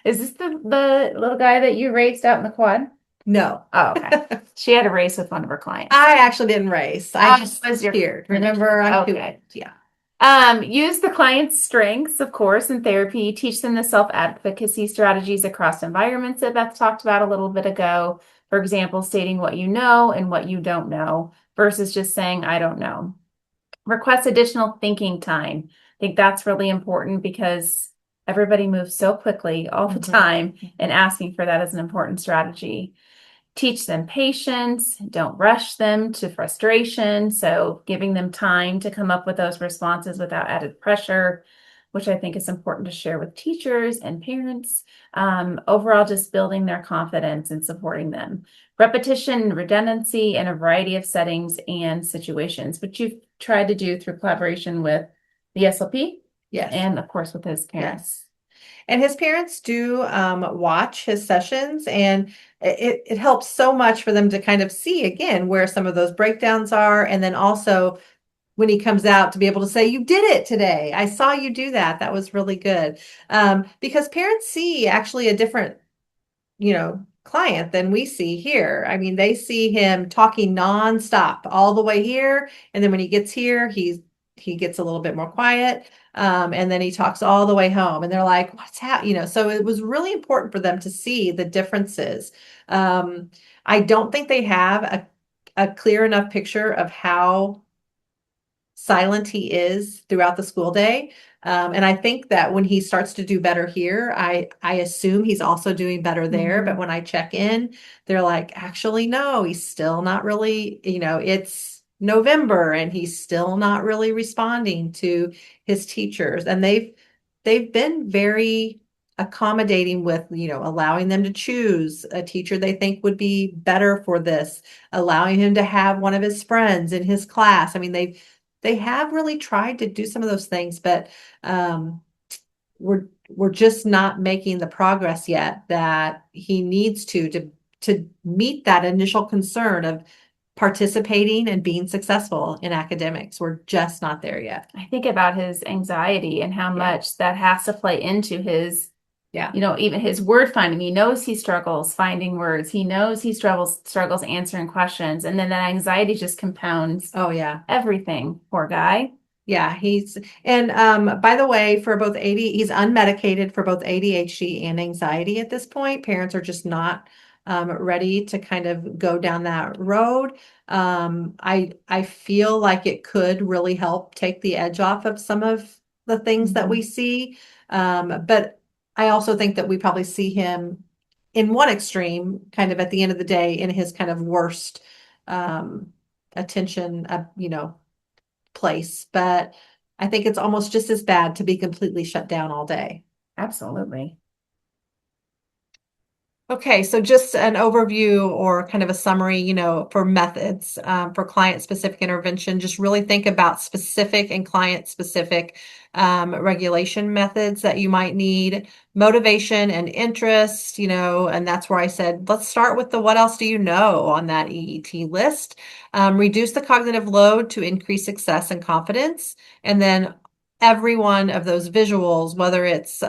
Is this the little guy that you raced out in the quad? No. Oh, okay. She had a race with one of her clients. I actually didn't race. I just was your cheered. Remember, I'm okay. Yeah. Use the client's strengths, of course, in therapy. Teach them the self-advocacy strategies across environments that Beth talked about a little bit ago. For example, stating what you know and what you don't know versus just saying, I don't know. Request additional thinking time. I think that's really important because everybody moves so quickly all the time, and asking for that is an important strategy. Teach them patience, don't rush them to frustration. So giving them time to come up with those responses without added pressure, which I think is important to share with teachers and parents. Overall, just building their confidence and supporting them. Repetition, redundancy in a variety of settings and situations, which you've tried to do through collaboration with the SLP. Yes. And of course with his parents. Yes. And his parents do watch his sessions, and it helps so much for them to kind of see again where some of those breakdowns are. And then also when he comes out to be able to say, you did it today. I saw you do that. That was really good. Because parents see actually a different, client than we see here. I mean, they see him talking nonstop all the way here. And then when he gets here, he gets a little bit more quiet. And then he talks all the way home, and they're like, what's happening? So it was really important for them to see the differences. I don't think they have a clear enough picture of how silent he is throughout the school day. And I think that when he starts to do better here, I assume he's also doing better there. But when I check in, they're like, actually, no, he's still not really, it's November and he's still not really responding to his teachers. And they've been very accommodating with, allowing them to choose a teacher they think would be better for this, allowing him to have one of his friends in his class. I mean, they have really tried to do some of those things, but we're just not making the progress yet that he needs to meet that initial concern of participating and being successful in academics. We're just not there yet. I think about his anxiety and how much that has to play into his Yeah. You know, even his word finding, he knows he struggles finding words. He knows he struggles answering questions. And then that anxiety just compounds Oh, yeah. everything. Poor guy. Yeah, and by the way, for both he's unmedicated for both ADHD and anxiety at this point. Parents are just not ready to kind of go down that road. I feel like it could really help take the edge off of some of the things that we see. But I also think that we probably see him in one extreme, kind of at the end of the day, in his kind of worst attention, place, but I think it's almost just as bad to be completely shut down all day. Absolutely. Okay, so just an overview or kind of a summary, for methods for client-specific intervention. Just really think about specific and client-specific regulation methods that you might need, motivation and interest, and that's where I said, let's start with the what else do you know on that EET list. Reduce the cognitive load to increase success and confidence, and then every one of those visuals, whether it's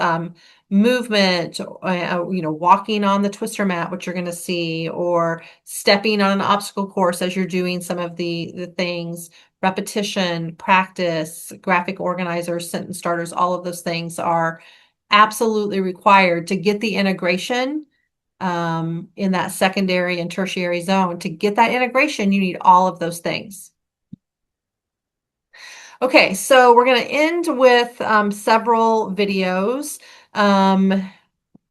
movement, walking on the twister mat, which you're going to see, or stepping on an obstacle course as you're doing some of the things, repetition, practice, graphic organizers, sentence starters, all of those things are absolutely required to get the integration in that secondary and tertiary zone. To get that integration, you need all of those things. Okay, so we're going to end with several videos.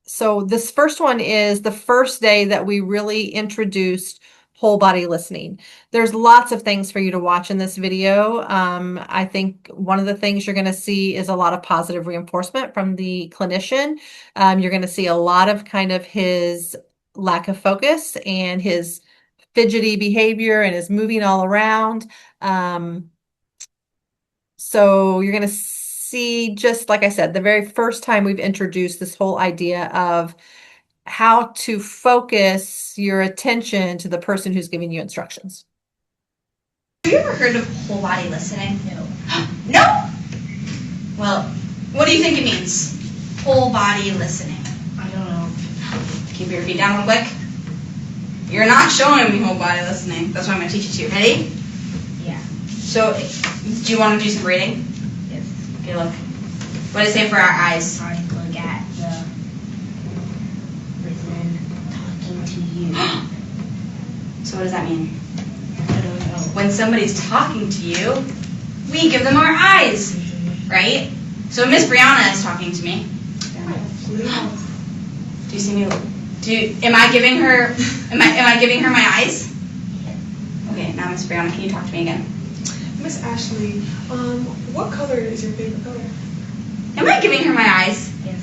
So this first one is the first day that we really introduced whole body listening. There's lots of things for you to watch in this video. I think one of the things you're going to see is a lot of positive reinforcement from the clinician. You're going to see a lot of kind of his lack of focus and his fidgety behavior and his moving all around. So you're going to see, just like I said, the very first time we've introduced this whole idea of how to focus your attention to the person who's giving you instructions. Have you ever heard of whole body listening? No. No? Well, what do you think it means? Whole body listening. I don't know. Keep your feet down real quick. You're not showing me whole body listening. That's why I'm going to teach it to you. Ready? Yeah. So, do you want to do some reading? Yes. Okay, look. What does it say for our eyes? I look at the person talking to you. So what does that mean? I don't know. When somebody's talking to you, we give them our eyes, right? So Miss Brianna is talking to me. Do you see me? Am I giving her my eyes? Okay, now Miss Brianna, can you talk to me again? Miss Ashley, what color is your favorite color? Am I giving her my eyes? Yes.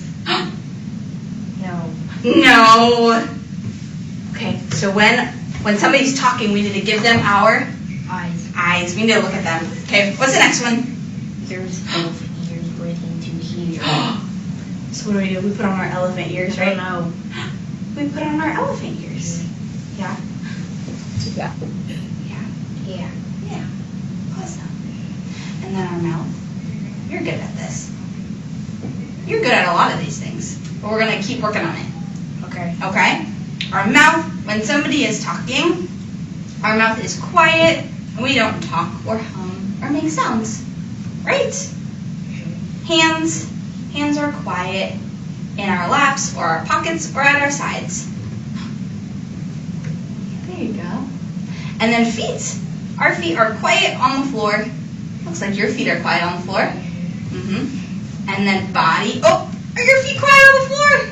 No. No. Okay, so when somebody's talking, we need to give them our eyes. We need to look at them. Okay, what's the next one? Ears, both ears waiting to hear. So what do? We put on our elephant ears, right? I don't know. We put on our elephant ears. Yeah? Yeah. Yeah. Yeah. Yeah. Awesome. And then our mouth. You're good at this. You're good at a lot of these things, but we're going to keep working on it. Okay. Okay? Our mouth, when somebody is talking, our mouth is quiet, and we don't talk or hum or make sounds. Right? Hands are quiet in our laps or our pockets or at our sides. There you go. And then feet. Our feet are quiet on the floor. Looks like your feet are quiet on the floor. Mm-hmm. And then body. Oh, are your feet quiet on the floor?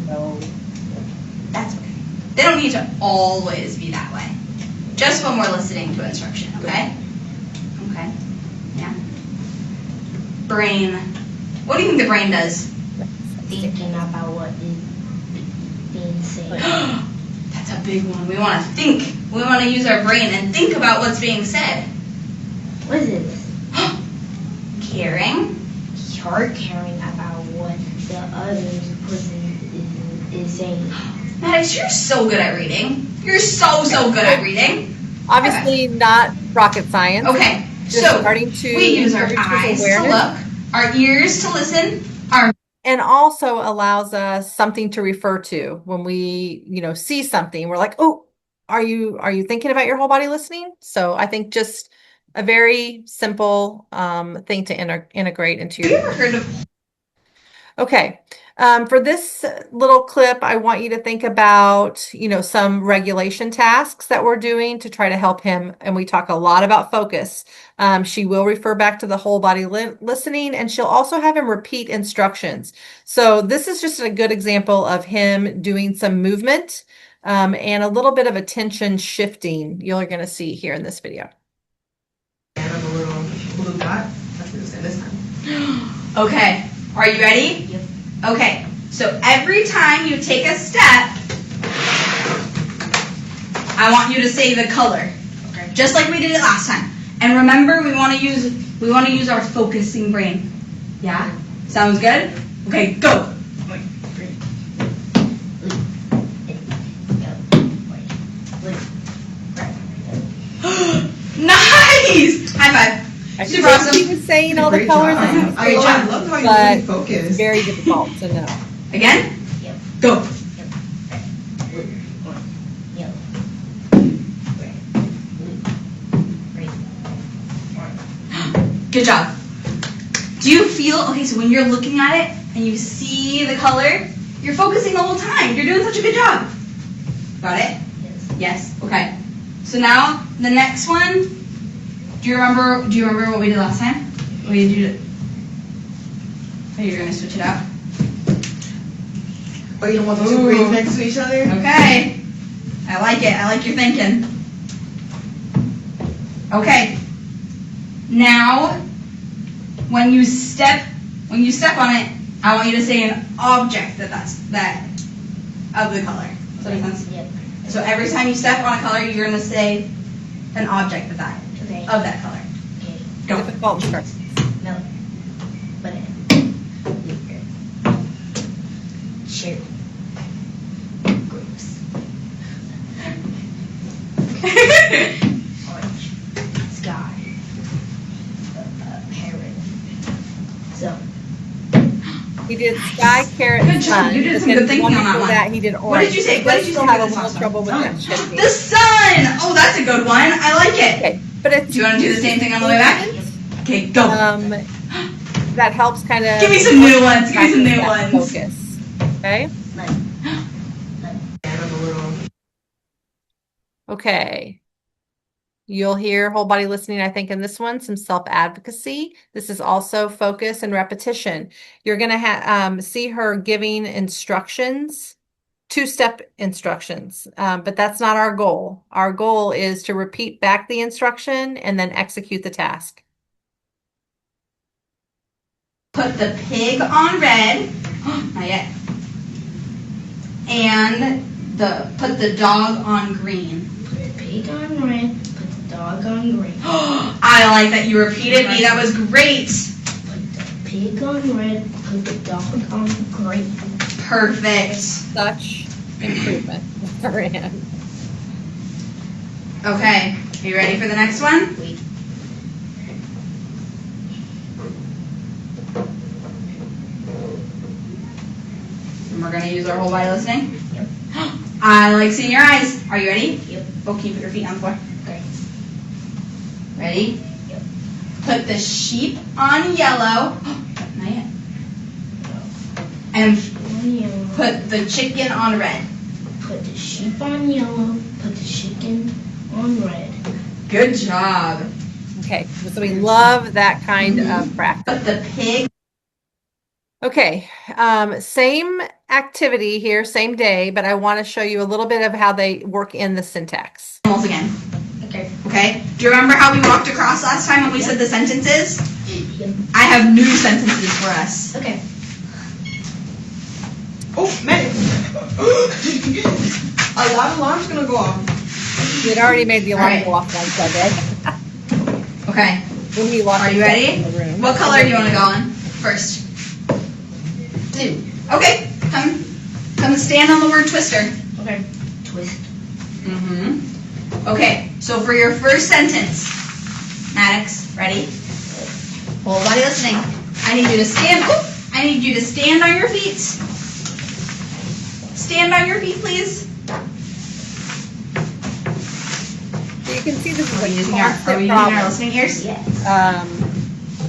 No. That's okay. They don't need to always be that way. Just when we're listening to instruction, okay? Okay. Yeah. Brain. What do you think the brain does? Thinking about what is being said. That's a big one. We want to think. We want to use our brain and think about what's being said. What is this? Caring. You're caring about what the other person is saying. Maddox, you're so good at reading. You're so good at reading. Obviously not rocket science. Okay, Just so starting to we use our encourage eyes to awareness. look, our ears to listen, our and also allows us something to refer to when we, see something. We're like, oh, are you thinking about your whole body listening? So I think just a very simple thing to integrate into have you your. ever heard of Okay. For this little clip, I want you to think about, some regulation tasks that we're doing to try to help him. And we talk a lot about focus. She will refer back to the whole body listening, and she'll also have him repeat instructions. So this is just a good example of him doing some movement and a little bit of attention shifting you're going to see here in this video. And I'm a little blue dot. That's what it said this time. Okay, are you ready? Yep. Okay, so every time you take a step, I want you to say the color. Okay. Just like we did it last time. And remember, we want to use our focusing brain. Yeah? Sounds good? Okay, go. Nice! High five. Super awesome. He was saying all the Great colors. job. and Great job. I love how you But really it's focus. very difficult to know. Again? Yep. Go. Yep. Blue, orange, yellow, red, blue, green, orange. Good job. Do you feel, okay, so when you're looking at it and you see the color, you're focusing the whole time. You're doing such a good job. Got it? Yes. Yes. Okay. So now the next one. Do you remember what we did last time? What did you do? Oh, you're gonna switch it out. Oh, you don't want the two greens next to each other? Okay. I like it. I like your thinking. Okay. Now, when you step on it, I want you to say an object that of the color. Does that make sense? Yep. So every time you step on a color, you're gonna say an object of that color. Okay. Go. Difficult instructions. Milk. Banana. Yogurt. Cherry. Grapes. Orange. Sky. Parrot. So. He did sky, carrot, Good job. sun. You did but some then good thinking one on that before one. He did orange. What did you say? What did you Still say have a for this little last trouble with one? that shifting. The sun. Oh, that's a good one. I like it. Okay, but it's. Do you want to do the same thing on the way back? Okay, go. That helps kind of. Give me some new ones. Give me some new that ones. Focus. Okay. And I'm a little. Okay. You'll hear whole body listening, I think, in this one, some self-advocacy. This is also focus and repetition. You're going to see her giving instructions, two-step instructions, but that's not our goal. Our goal is to repeat back the instruction and then execute the task. Put the pig on red. Not yet. And put the dog on green. Put the pig on red. Put the dog on green. I like that you repeated me. That was great. Put the pig on red. Put the dog on green. Perfect. Such improvement with her hand. Okay. Are you ready for the next one? Wait. And we're going to use our whole body listening. Yep. I like seeing your eyes. Are you ready? Yep. Oh, can you put your feet on the floor? Okay. Ready? Yep. Put the sheep on yellow. Not yet. And On yellow. put the chicken on red. Put the sheep on yellow. Put the chicken on red. Good job. Okay, so we love that kind of practice. Put the pig. Okay, same activity here, same day, but I want to show you a little bit of how they work in the syntax. Animals again. Okay. Okay? Do you remember how we walked across last time when we said the sentences? Yep. I have new sentences for us. Okay. Oh, man. A lot of alarms gonna go off. We had already made the alarm All right. go off once, I did. Okay. When he locked Are you himself ready? in the room. What color do you want to go on first? Blue. Okay. Come and stand on the word twister. Okay. Twist. Mm-hmm. Okay. So for your first sentence, Maddox, ready? Whole body listening. I need you to stand. I need you to stand on your feet. Stand on your feet, please. You can see this is Are we a using our constant problem. listening ears? Yes.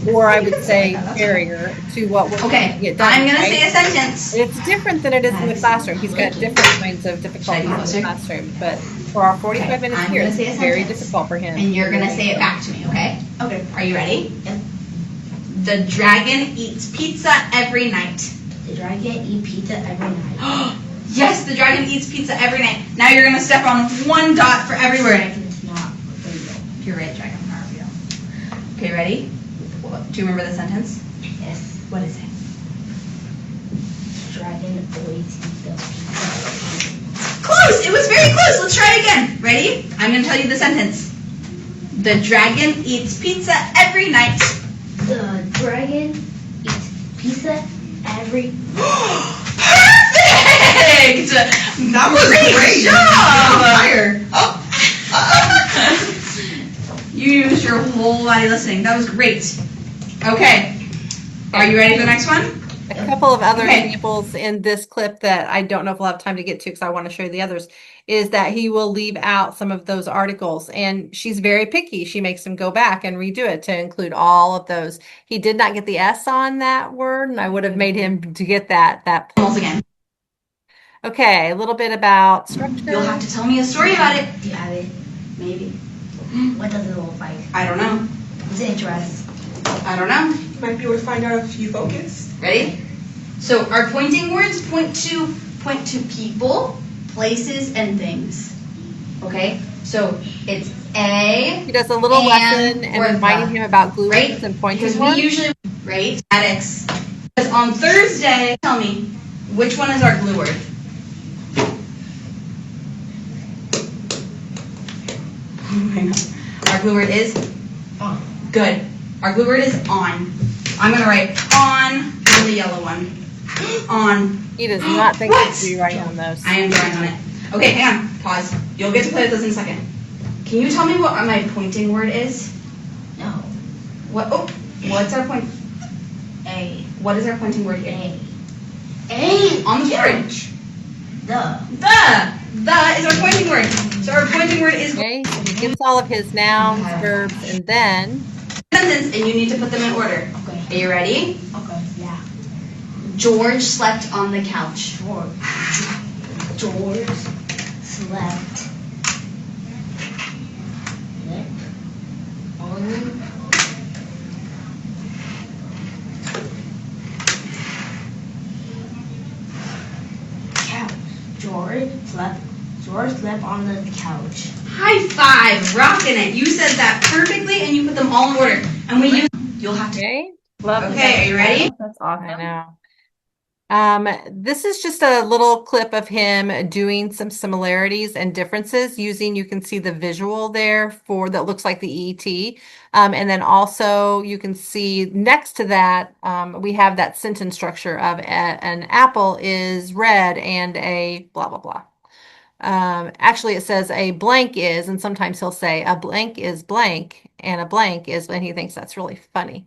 Or I would say barrier to what we're Okay, trying to get done. I'm gonna right? say a sentence. It's different than it is in the classroom. He's got different kinds of difficulties in closer? the classroom, but for our 45 Okay, minutes I'm here, gonna it's say a very sentence. difficult for him. And you're gonna say it back to me, okay? Okay. Are you ready? Yep. The dragon eats pizza every night. The dragon eat pizza every night. Yes, the dragon eats pizza every night. Now you're gonna step on one dot for every word. Dragon's not real. You're right, dragon's not real. Okay, ready? Do you remember the sentence? Yes. What is it? Dragon always eats the pizza. Close! It was very close. Let's try it again. Ready? I'm gonna tell you the sentence. The dragon eats pizza every night. The dragon eats pizza every. Perfect! That was great. job! Fire. You used your whole body listening. That was great. Okay. Are you ready for the next one? A couple of other Okay. examples in this clip that I don't know if we'll have time to get to because I want to show you the others, is that he will leave out some of those articles, and she's very picky. She makes him go back and redo it to include all of those. He did not get the S on that word, and I would have made him to get that. Almost again. Okay, a little bit about structure. You'll have to tell me a story about it. Do you have it? Maybe. What does it look like? I don't know. What's the interest? I don't know. You might be able to find out if you focus. Ready? So our pointing words point to people, places, and things. Okay? So it's A, He does a little lesson or and reminding him about glue right? words and pointing Because we words. usually, right? Addicts. Because on Thursday, tell me, which one is our glue word? Our glue word is On. good. Our glue word is on. I'm gonna write on on the yellow one. On. He does not think What? he should be writing on those. I am drawing on it. Okay, hang on. Pause. You'll get to play with this in a second. Can you tell me what my pointing word is? No. What? Oh, what's our point? A. What is our pointing word here? A. On the board. The. The is our pointing word. So our pointing word is Okay, so he gets all of his nouns, verbs, and then sentence, and you need to put them in order. Okay. Are you ready? Okay. Yeah. George slept on the couch. George slept on couch. George slept on the couch. High five, rocking it. You said that perfectly, and you put them all in order. And we use. You'll have to. okay. Okay, are you ready? That's I awesome. know. This is just a little clip of him doing some similarities and differences using, you can see the visual there for that looks like the EET. And then also you can see next to that, we have that sentence structure of an apple is red and a blah, blah, blah. Actually it says a blank is, and sometimes he'll say a blank is blank and a blank is, and he thinks that's really funny.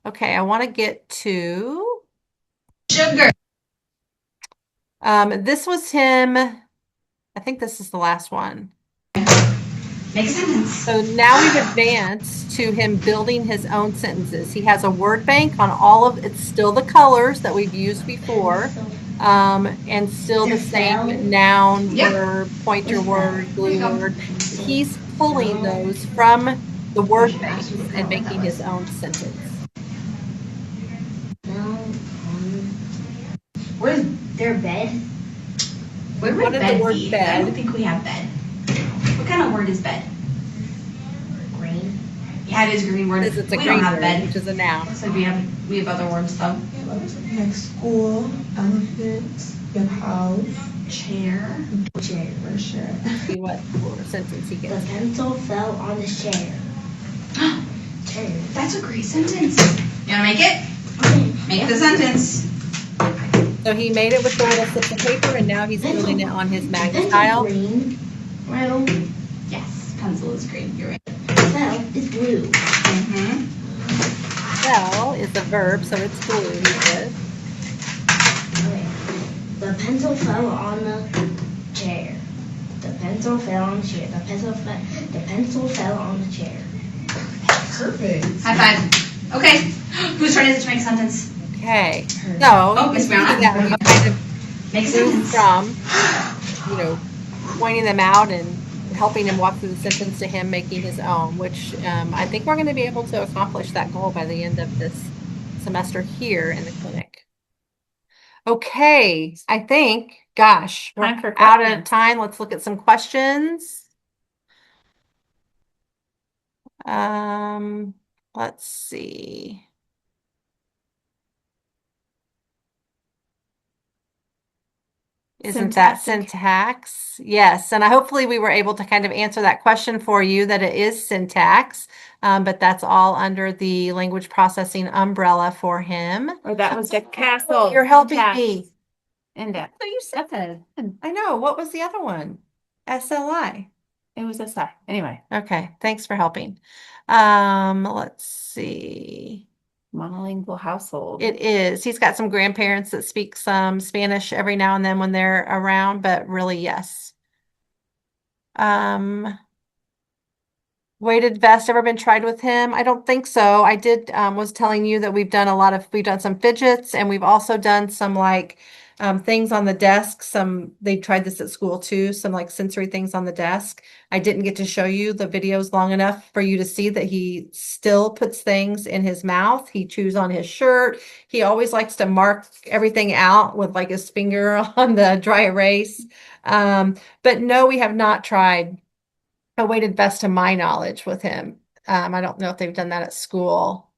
Okay, I want to get to Sugar. this was him. I think this is the last one. Make a sentence. So now we've advanced to him building his own sentences. He has a word bank on all of it's still the colors that we've used before, and still the same noun, Yep. verb, pointer word, glue word. He's pulling those from the word bank and making his own sentence. Where's Their bed. where What would is the bed word be? bed? I don't think we have bed. What kind of word is bed? Green. Yeah, it is a green word. It's a we green don't have word, bed. which is a noun. So we have other words though. Yeah, others like school, elephant, you have house, Chair. Chair. for sure. See what sentence he The gets. pencil fell on the chair. Chair. That's a great sentence. You wanna make it? Make the sentence. So he made it with the little slips of paper, and now he's building it on his magnet tile. Green. Well, Yes, pencil is green. You're right. fell is blue. Mm-hmm. Fell is a verb, so it's glue. He says. Okay. The pencil fell on the chair. The pencil fell on the chair. The pencil fell on the chair. Perfect. High five. Okay. Whose turn is it to make a sentence? Okay. So Oh, Miss Brown. that when you kind of Make a move sentence. from, pointing them out and helping him walk through the sentence to him making his own, which I think we're going to be able to accomplish that goal by the end of this semester here in the clinic. Okay, I think, gosh, we're Time for out of questions. time. Let's look at some questions. Let's see. Isn't that syntax? Yes, and hopefully we were able to kind of answer that question for you that it is syntax, but that's all under the language processing umbrella for him. Or that was the castle. You're helping syntax me. Index. So you said That's it. I know. What was the other one? SLI. It was a sigh. Anyway, Okay, thanks for helping. Let's see. monolingual household. It is. He's got some grandparents that speak some Spanish every now and then when they're around, but really, yes. Weighted vest ever been tried with him? I don't think so. I did was telling you that we've done some fidgets, and we've also done some like things on the desk. They tried this at school too, some like sensory things on the desk. I didn't get to show you the videos long enough for you to see that he still puts things in his mouth. He chews on his shirt. He always likes to mark everything out with like his finger on the dry erase. But no, we have not tried a weighted vest to my knowledge with him. I don't know if they've done that at school.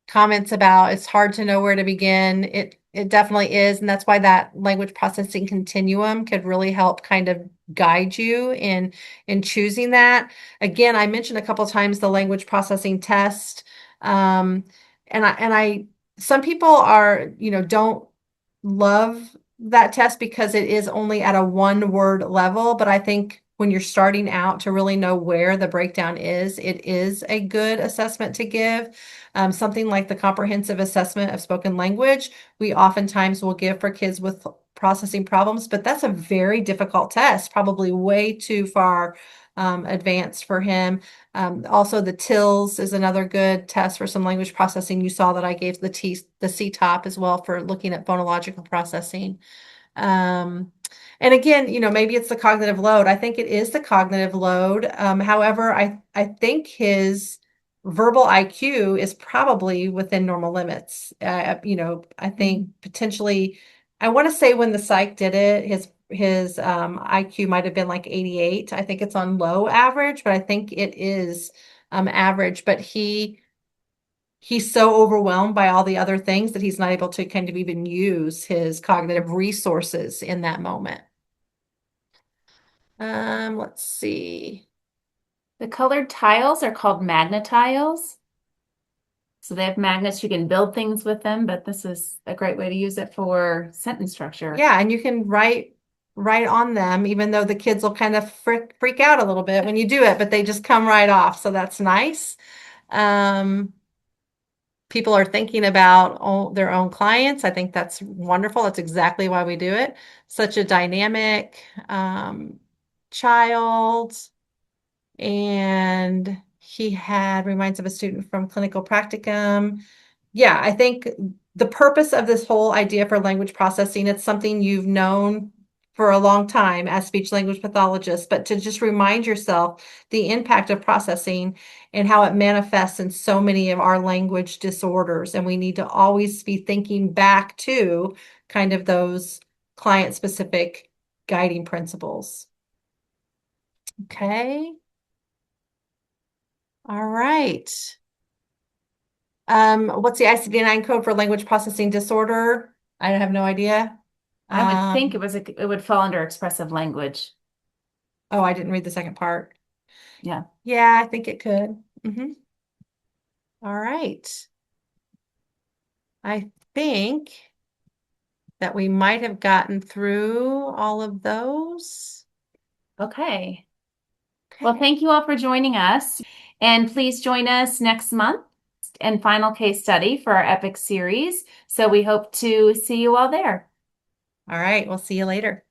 Comments about it's hard to know where to begin. It definitely is, and that's why that language processing continuum could really help kind of guide you in choosing that. Again, I mentioned a couple times the language processing test. And I some people are, don't love that test because it is only at a one word level, but I think when you're starting out to really know where the breakdown is, it is a good assessment to give. Something like the comprehensive assessment of spoken language, we oftentimes will give for kids with processing problems, but that's a very difficult test, probably way too far advanced for him. Also, the TILS is another good test for some language processing. You saw that I gave the CTOP as well for looking at phonological processing. And again, maybe it's the cognitive load. I think it is the cognitive load. However, I think his verbal IQ is probably within normal limits. I think potentially, I want to say when the psych did it, his IQ might have been like 88. I think it's on low average, but I think it is average. But he's so overwhelmed by all the other things that he's not able to kind of even use his cognitive resources in that moment. Let's see. The colored tiles are called magnetiles. So they have magnets, you can build things with them, but this is a great way to use it for sentence structure. Yeah, and you can write on them, even though the kids will kind of freak out a little bit when you do it, but they just come right off. So that's nice. People are thinking about their own clients. I think that's wonderful. That's exactly why we do it. Such a dynamic child. And he reminds of a student from clinical practicum. Yeah, I think the purpose of this whole idea for language processing, it's something you've known for a long time as speech language pathologists, but to just remind yourself the impact of processing and how it manifests in so many of our language disorders. And we need to always be thinking back to kind of those client-specific guiding principles. Okay. All right. What's the ICD-9 code for language processing disorder? I have no idea. I would think it would fall under expressive language. Oh, I didn't read the second part. Yeah. Yeah, I think it could. All right. I think that we might have gotten through all of those. Okay. Well, thank you all for joining us. And please join us next month and final case study for our EPIC series. So we hope to see you all there. All right, we'll see you later.